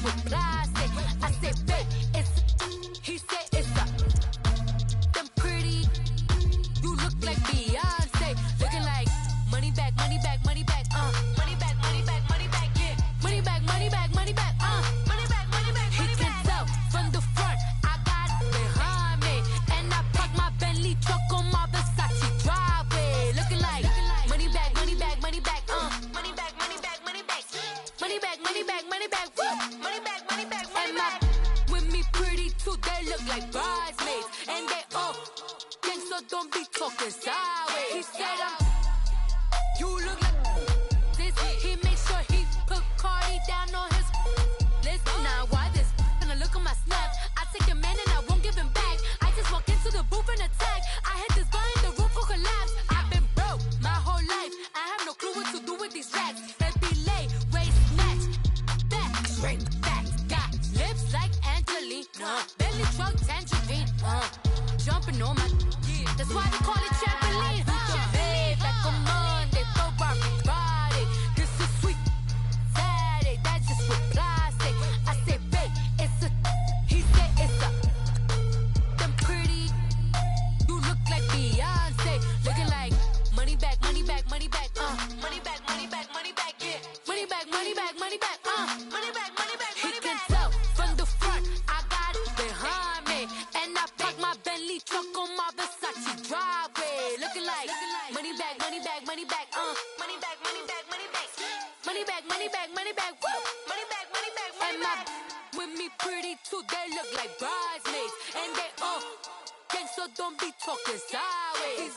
with plastic. I said, babe, it's he said it's a them pretty. You look like Beyonce, looking like money back, money back, money back, money back, money back, money back, yeah, money back, money back, money back, money back, money back. He can tell from the front, I got it behind me, and I park my Bentley truck on my Versace driveway, looking like money back, money back, money back, money back, money back, money back, money back, money back, money back, money back, money back, money back. With me pretty too, they look like bridesmaids, and they all gang, so don't be talking sideways. He said you look like this. He made sure he put Cardi down on his list. Now why this? Gonna look on my snap. I take a man and I won't give him back. I just walk into the booth and attack. I hit this guy in the roof will collapse. I've been broke my whole life. I have no clue what to do with these rats. That be lay, waist snatch, back, shrink, back. Got lips like Angelina, belly truck tangerine, jumping on my. That's why they call it trampoline. Babe, like a Monday, Ferrari Friday. This is sweet Saturday, that's just with plastic. I said, babe, it's a. He said it's a. Them pretty. You look like Beyonce, looking like money back, money back, money back, money back, money back, money back, yeah, money back, money back, money back, money back, money back. He can tell from the front, I got it behind me, and I park my Bentley truck on my Versace driveway, looking like money back, money back, money back, money back, money back, money back, money back, money back, money back, money back, money back, money back. With me pretty too, they look like bridesmaids, and they all gang, so don't be talking sideways.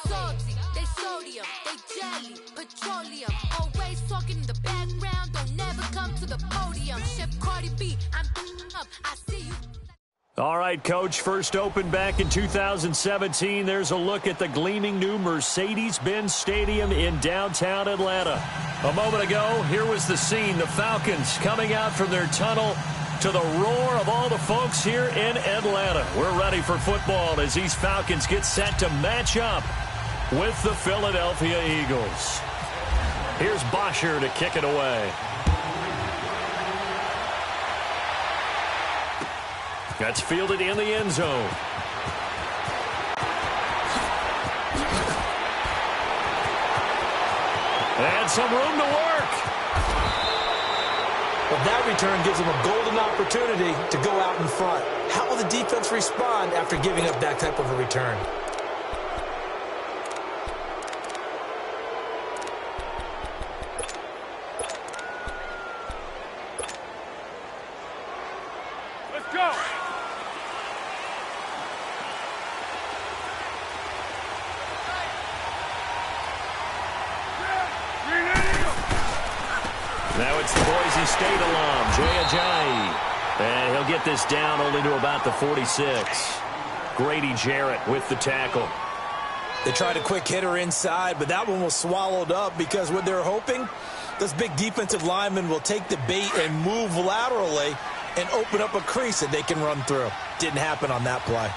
Salty, they sodium, they jelly, petroleum, always talking in the background, don't never come to the podium. Chef Cardi B, I'm up, I see you. All right, Coach, first opened back in 2017. There's a look at the gleaming new Mercedes-Benz Stadium in downtown Atlanta. A moment ago, here was the scene. The Falcons coming out from their tunnel to the roar of all the folks here in Atlanta. We're ready for football as these Falcons get set to match up with the Philadelphia Eagles. Here's Bosher to kick it away. That's fielded in the end zone. And some room to work. Well, that return gives them a golden opportunity to go out in front. How will the defense respond after giving up that type of a return? Let's go. Now it's the Boise State alum, Jay Ajayi. And he'll get this down only to about the 46. Grady Jarrett with the tackle. They tried a quick hitter inside, but that one was swallowed up because what they're hoping, this big defensive lineman will take the bait and move laterally and open up a crease that they can run through. Didn't happen on that play.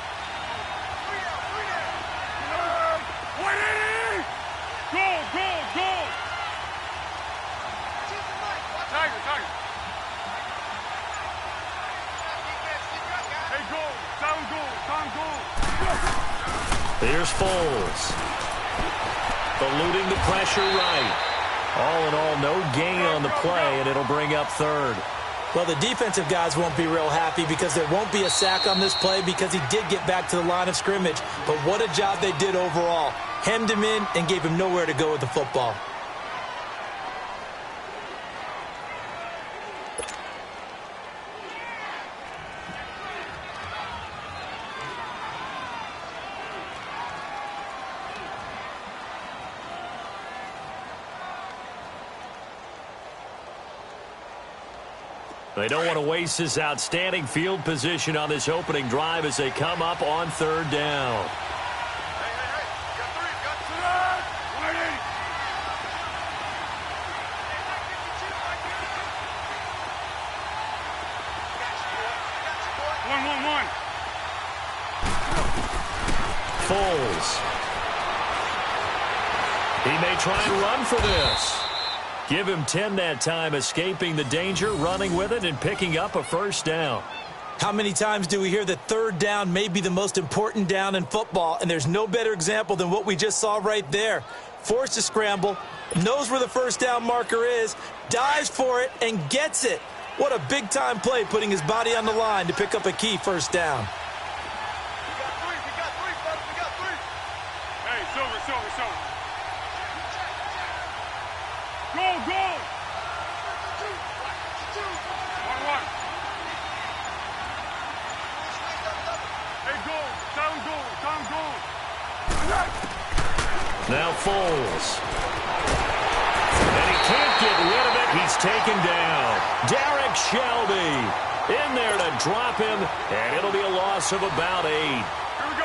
Here's Foles. Eluding the pressure right. All in all, no gain on the play, and it'll bring up third. Well, the defensive guys won't be real happy because there won't be a sack on this play because he did get back to the line of scrimmage. But what a job they did overall. Hemmed him in and gave him nowhere to go with the football. They don't want to waste this outstanding field position on this opening drive as they come up on third down. Foles. He may try and run for this. Give him 10 that time, escaping the danger, running with it, and picking up a first down. How many times do we hear that third down may be the most important down in football, and there's no better example than what we just saw right there. Forced to scramble, knows where the first down marker is, dives for it, and gets it. What a big-time play, putting his body on the line to pick up a key first down. We got three, folks. We got three. Hey, Silver. Go. 1-1. Hey, go. Now Foles. And he can't get rid of it. He's taken down. Derek Shelby in there to drop him, and it'll be a loss of about 8.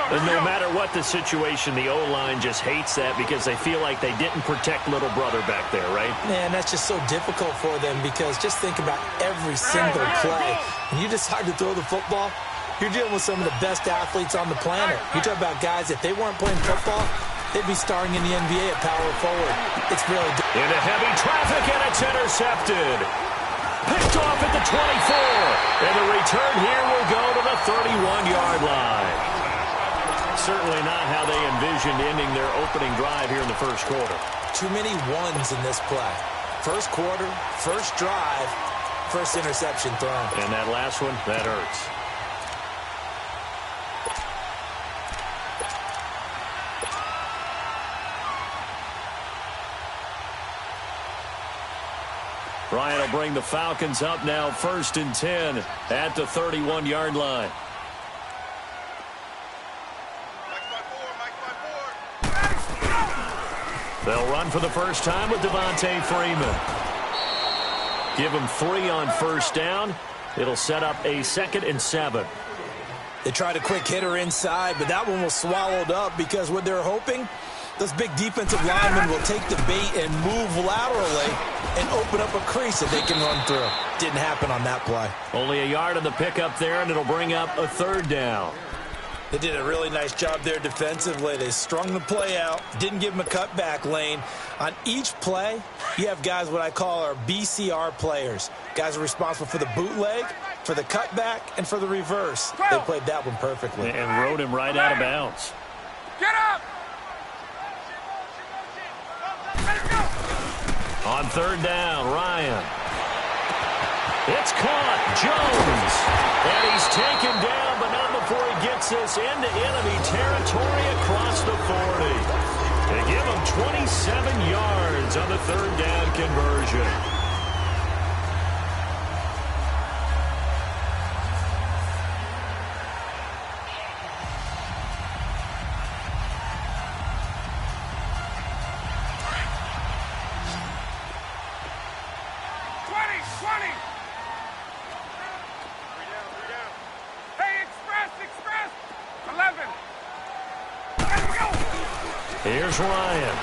And no matter what the situation, the O-line just hates that because they feel like they didn't protect little brother back there, right? Man, that's just so difficult for them because just think about every single play. When you decide to throw the football, you're dealing with some of the best athletes on the planet. You talk about guys, if they weren't playing football, they'd be starring in the NBA at power forward. It's really into heavy traffic, and it's intercepted. Picked off at the 24. And the return here will go to the 31-yard line. Certainly not how they envisioned ending their opening drive here in the first quarter. Too many ones in this play. First quarter, first drive, first interception thrown. And that last one, that hurts. Ryan will bring the Falcons up now, 1st and 10 at the 31-yard line. They'll run for the first time with Devontae Freeman. Give him 3 on first down. It'll set up a 2nd and 7. They tried a quick hitter inside, but that one was swallowed up because what they're hoping, those big defensive linemen will take the bait and move laterally and open up a crease that they can run through. Didn't happen on that play. Only a yard on the pickup there, and it'll bring up a 3rd down. They did a really nice job there defensively. They strung the play out, didn't give them a cutback lane. On each play, you have guys what I call our BCR players. Guys are responsible for the bootleg, for the cutback, and for the reverse. They played that one perfectly. And rode him right out of bounds. Get up! On 3rd down, Ryan. It's caught. Jones. And he's taken down, but not before he gets this into enemy territory across the 40. They give him 27 yards on the 3rd down conversion. Here's Ryan.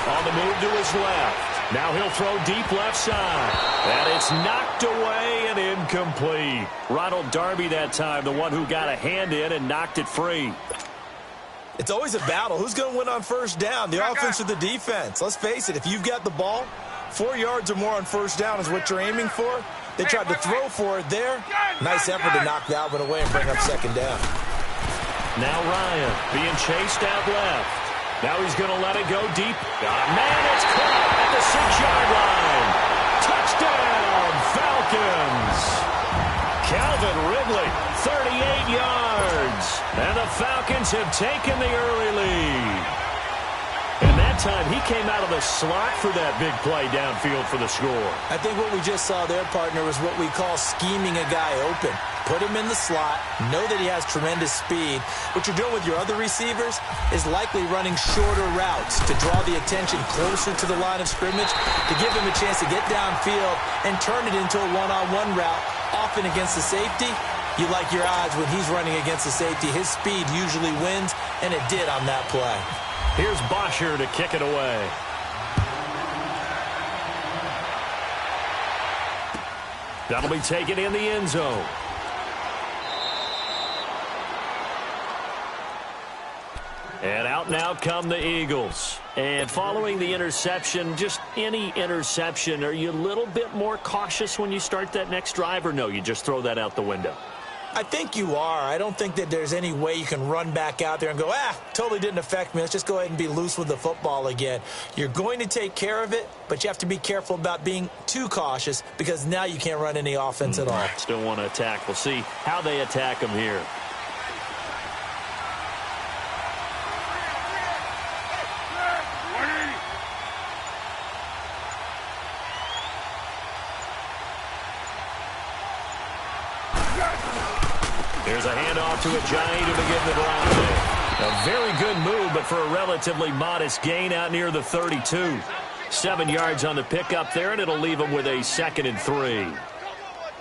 On the move to his left. Now he'll throw deep left side. And it's knocked away and incomplete. Ronald Darby that time, the one who got a hand in and knocked it free. It's always a battle. Who's going to win on first down, the offense or the defense? Let's face it, if you've got the ball, 4 yards or more on first down is what you're aiming for. They tried to throw for it there. Nice effort to knock that one away and bring up 2nd down. Now Ryan being chased out left. Now he's going to let it go deep. Man, it's caught at the 6-yard line. Touchdown, Falcons. Calvin Ridley, 38 yards. And the Falcons have taken the early lead. And that time he came out of the slot for that big play downfield for the score. I think what we just saw there, partner, was what we call scheming a guy open. Put him in the slot, know that he has tremendous speed. What you're doing with your other receivers is likely running shorter routes to draw the attention closer to the line of scrimmage, to give him a chance to get downfield and turn it into a one-on-one route, often against the safety. You like your odds when he's running against the safety. His speed usually wins, and it did on that play. Here's Bosher to kick it away. That'll be taken in the end zone. And out and out come the Eagles. And following the interception, just any interception, are you a little bit more cautious when you start that next drive, or no, you just throw that out the window? I think you are. I don't think that there's any way you can run back out there and go, totally didn't affect me. Let's just go ahead and be loose with the football again. You're going to take care of it, but you have to be careful about being too cautious because now you can't run any offense at all. Still want to attack. We'll see how they attack them here. Here's a handoff to Ajayi to begin the drive. A very good move, but for a relatively modest gain out near the 32. 7 yards on the pickup there, and it'll leave him with a 2nd and 3.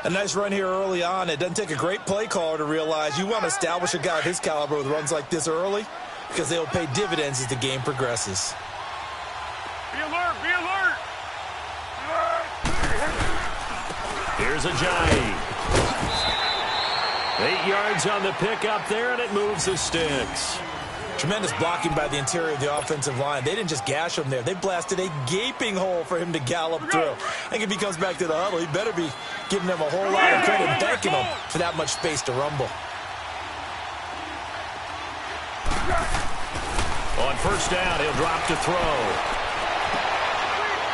A nice run here early on. It doesn't take a great play caller to realize you want to establish a guy of his caliber with runs like this early because they'll pay dividends as the game progresses. Be alert, be alert. Here's Ajayi. 8 yards on the pickup there, and it moves the sticks. Tremendous blocking by the interior of the offensive line. They didn't just gash him there. They blasted a gaping hole for him to gallop through. I think if he comes back to the huddle, he better be giving them a whole lot of credit and thanking them for that much space to rumble. On first down, he'll drop to throw.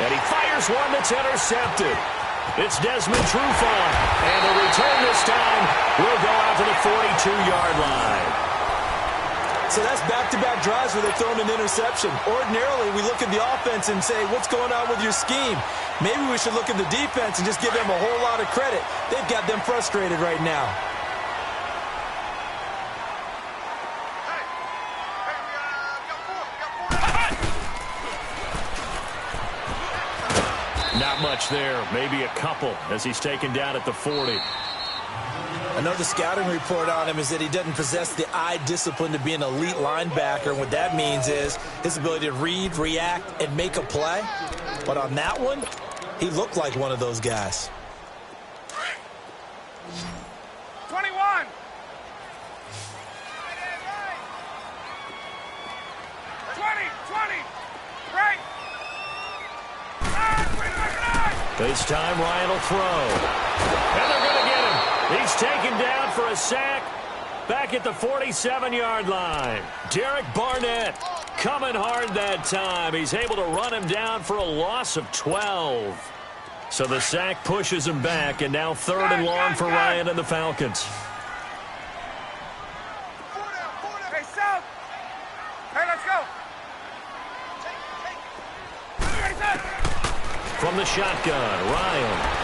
And he fires one that's intercepted. It's Desmond Trufant, and the return this time will go out to the 42-yard line. So that's back-to-back drives where they've thrown an interception. Ordinarily, we look at the offense and say, what's going on with your scheme? Maybe we should look at the defense and just give them a whole lot of credit. They've got them frustrated right now. Not much there, maybe a couple as he's taken down at the 40. Another scouting report on him is that he doesn't possess the eye discipline to be an elite linebacker. And what that means is his ability to read, react, and make a play. But on that one, he looked like one of those guys. 21. Right. This time Ryan will throw. And they're going to get him. He's taken down for a sack back at the 47-yard line. Derek Barnett coming hard that time. He's able to run him down for a loss of 12. So the sack pushes him back, and now 3rd and long for Ryan and the Falcons. Hey, South. Hey, let's go. From the shotgun, Ryan.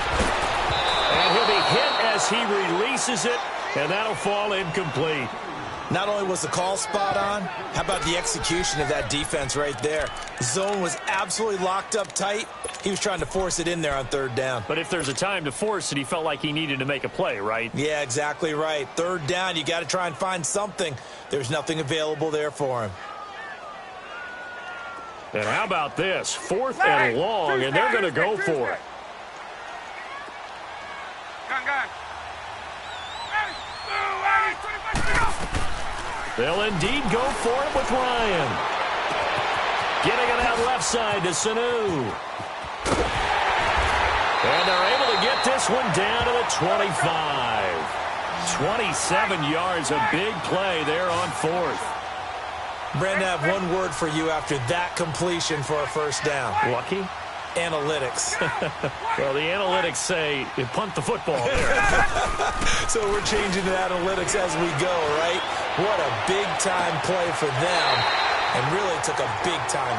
And he'll be hit as he releases it, and that'll fall incomplete. Not only was the call spot on, how about the execution of that defense right there? The zone was absolutely locked up tight. He was trying to force it in there on 3rd down. But if there's a time to force it, he felt like he needed to make a play, right? Yeah, exactly right. 3rd down, you got to try and find something. There's nothing available there for him. And how about this? 4th and long, and they're going to go for it. Gun. They'll indeed go for it with Ryan. Getting it out left side to Sanu. And they're able to get this one down to the 25. 27 yards, a big play there on 4th. Brandon, I have one word for you after that completion for a 1st down. Lucky? Analytics. Well, the analytics say you punt the football there. So we're changing to analytics as we go, right? What a big-time play for them, and really took a big-time